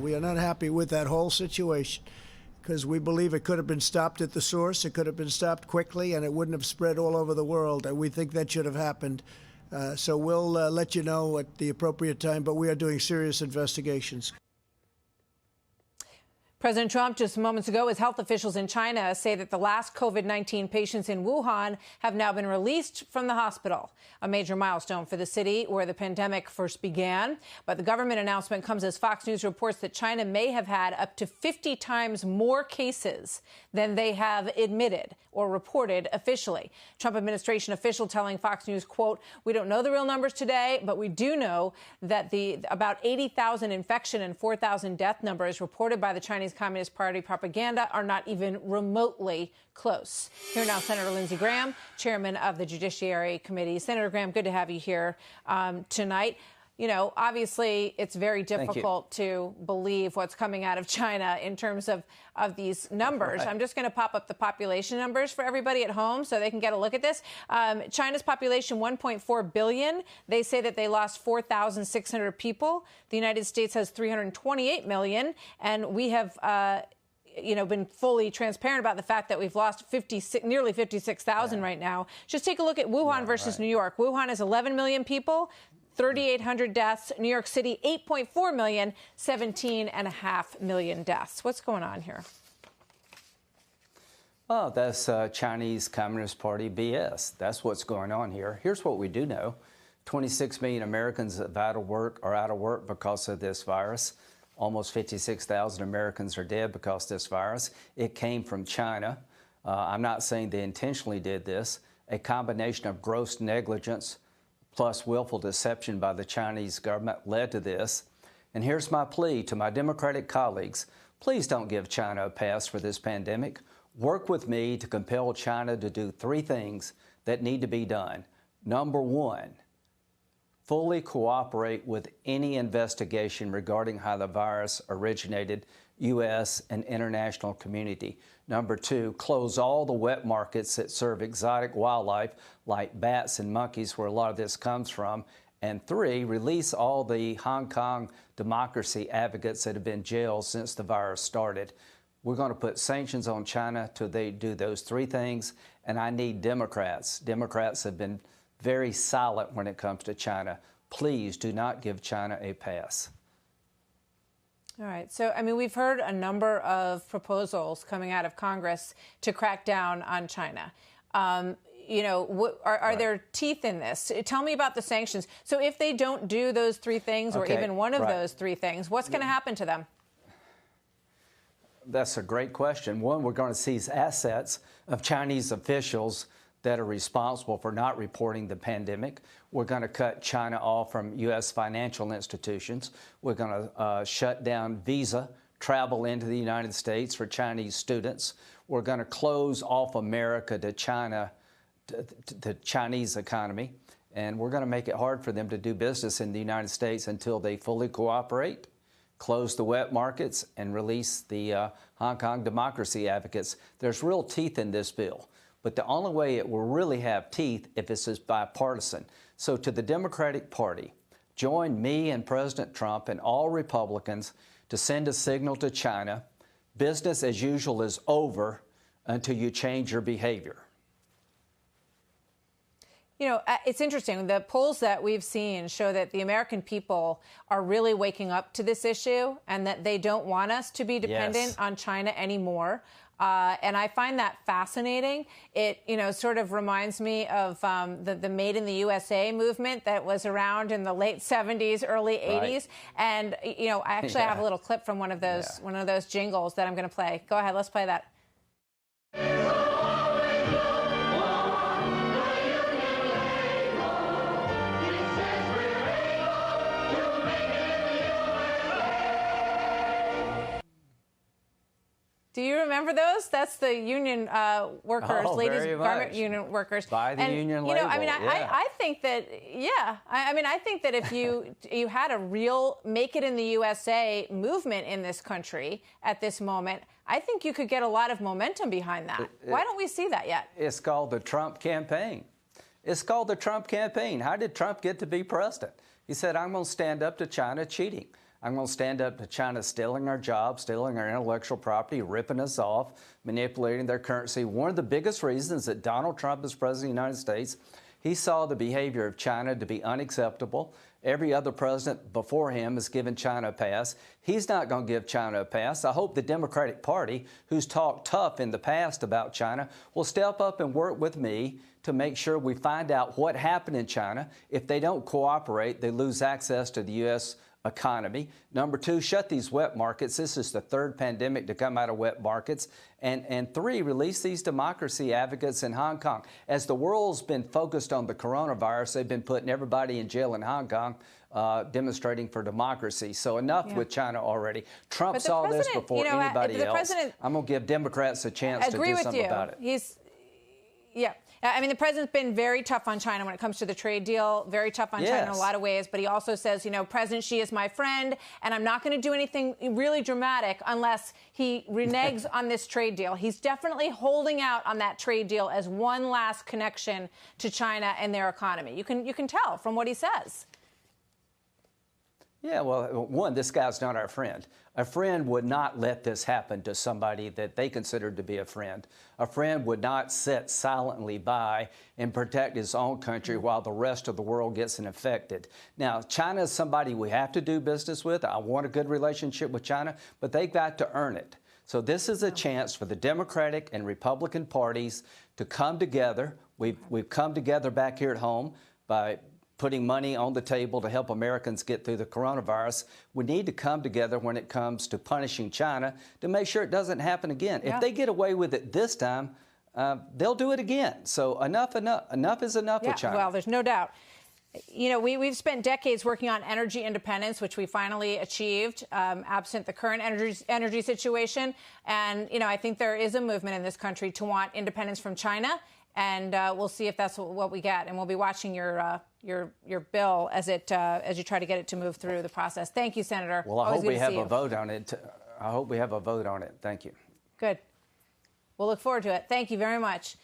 We are not happy with that whole situation because we believe it could have been stopped at the source. It could have been stopped quickly, and it wouldn't have spread all over the world. And we think that should have happened. So we'll let you know at the appropriate time, but we are doing serious investigations. President Trump, just moments ago, as health officials in China say that the last COVID-19 patients in Wuhan have now been released from the hospital, a major milestone for the city where the pandemic first began. But the government announcement comes as Fox News reports that China may have had up to 50 times more cases than they have admitted or reported officially. Trump administration official telling Fox News, quote, "We don't know the real numbers today, but we do know that the about 80,000 infection and 4,000 death numbers reported by the Chinese Communist Party propaganda are not even remotely close." Here now, Senator Lindsey Graham, chairman of the Judiciary Committee. Senator Graham, good to have you here tonight. You know, obviously, it's very difficult to believe what's coming out of China in terms of these numbers. Right. I'm just going to pop up the population numbers for everybody at home so they can get a look at this. China's population, 1.4 billion. They say that they lost 4,600 people. The United States has 328 million. And we have been fully transparent about the fact that we've lost nearly 56,000 right now. Just take a look at Wuhan versus New York. Wuhan has 11 million people. 3,800 deaths. New York City, 8.4 million, 17.5 million deaths. What's going on here? Well, that's Chinese Communist Party BS. That's what's going on here. Here's what we do know. 26 million Americans are out of work because of this virus. Almost 56,000 Americans are dead because of this virus. It came from China. I'm not saying they intentionally did this. A combination of gross negligence plus willful deception by the Chinese government led to this. And here's my plea to my Democratic colleagues. Please don't give China a pass for this pandemic. Work with me to compel China to do three things that need to be done. Number one, fully cooperate with any investigation regarding how the virus originated, U.S. and international community. Number two, close all the wet markets that serve exotic wildlife like bats and monkeys, where a lot of this comes from. And three, release all the Hong Kong democracy advocates that have been jailed since the virus started. We're going to put sanctions on China till they do those three things. And I need Democrats. Democrats have been very silent when it comes to China. Please do not give China a pass. All right. So, I mean, we've heard a number of proposals coming out of Congress to crack down on China. Are there teeth in this? Tell me about the sanctions. So if they don't do those three things or even one of those three things, what's going to happen to them? That's a great question. One, we're going to seize assets of Chinese officials that are responsible for not reporting the pandemic. We're going to cut China off from U.S. financial institutions. We're going to shut down visa travel into the United States for Chinese students. We're going to close off America to China, to the Chinese economy. And we're going to make it hard for them to do business in the United States until they fully cooperate, close the wet markets, and release the Hong Kong democracy advocates. There's real teeth in this bill. But the only way it will really have teeth if it's bipartisan. So to the Democratic Party, join me and President Trump and all Republicans to send a signal to China. Business as usual is over until you change your behavior. You know, it's interesting. The polls that we've seen show that the American people are really waking up to this issue and that they don't want us to be dependent on China anymore. And I find that fascinating. It, sort of reminds me of the Made in the USA movement that was around in the late 70s, early 80s. And, I actually have a little clip from one of those jingles that I'm going to play. Go ahead. Let's play that. Do you remember those? That's the union workers, ladies garment union workers. By the union label. I think that, I think that if you had a real make it in the USA movement in this country at this moment, I think you could get a lot of momentum behind that. Why don't we see that yet? It's called the Trump campaign. It's called the Trump campaign. How did Trump get to be president? He said, I'm going to stand up to China cheating. I'm going to stand up to China stealing our jobs, stealing our intellectual property, ripping us off, manipulating their currency. One of the biggest reasons that Donald Trump is president of the United States, he saw the behavior of China to be unacceptable. Every other president before him has given China a pass. He's not going to give China a pass. I hope the Democratic Party, who's talked tough in the past about China, will step up and work with me to make sure we find out what happened in China. If they don't cooperate, they lose access to the U.S. economy. Number two, shut these wet markets. This is the third pandemic to come out of wet markets. And three, release these democracy advocates in Hong Kong. As the world's been focused on the coronavirus, they've been putting everybody in jail in Hong Kong, demonstrating for democracy. So enough with China already. Trump saw this before anybody else. I'm going to give Democrats a chance to do something about it. I mean, the president's been very tough on China when it comes to the trade deal, very tough on China in a lot of ways. But he also says, President Xi is my friend, and I'm not going to do anything really dramatic unless he reneges on this trade deal. He's definitely holding out on that trade deal as one last connection to China and their economy. You can tell from what he says. Yeah, well, one, this guy's not our friend. A friend would not let this happen to somebody that they considered to be a friend. A friend would not sit silently by and protect his own country while the rest of the world gets infected. Now, China is somebody we have to do business with. I want a good relationship with China, but they've got to earn it. So this is a chance for the Democratic and Republican parties to come together. We've come together back here at home by putting money on the table to help Americans get through the coronavirus. We need to come together when it comes to punishing China to make sure it doesn't happen again. If they get away with it this time, they'll do it again. So enough is enough with China. Well, there's no doubt. We've spent decades working on energy independence, which we finally achieved, absent the current energy situation. And, I think there is a movement in this country to want independence from China. And we'll see if that's what we get. And we'll be watching your bill as you try to get it to move through the process. Thank you, Senator. Well, I hope we have a vote on it. I hope we have a vote on it. Thank you. Good. We'll look forward to it. Thank you very much.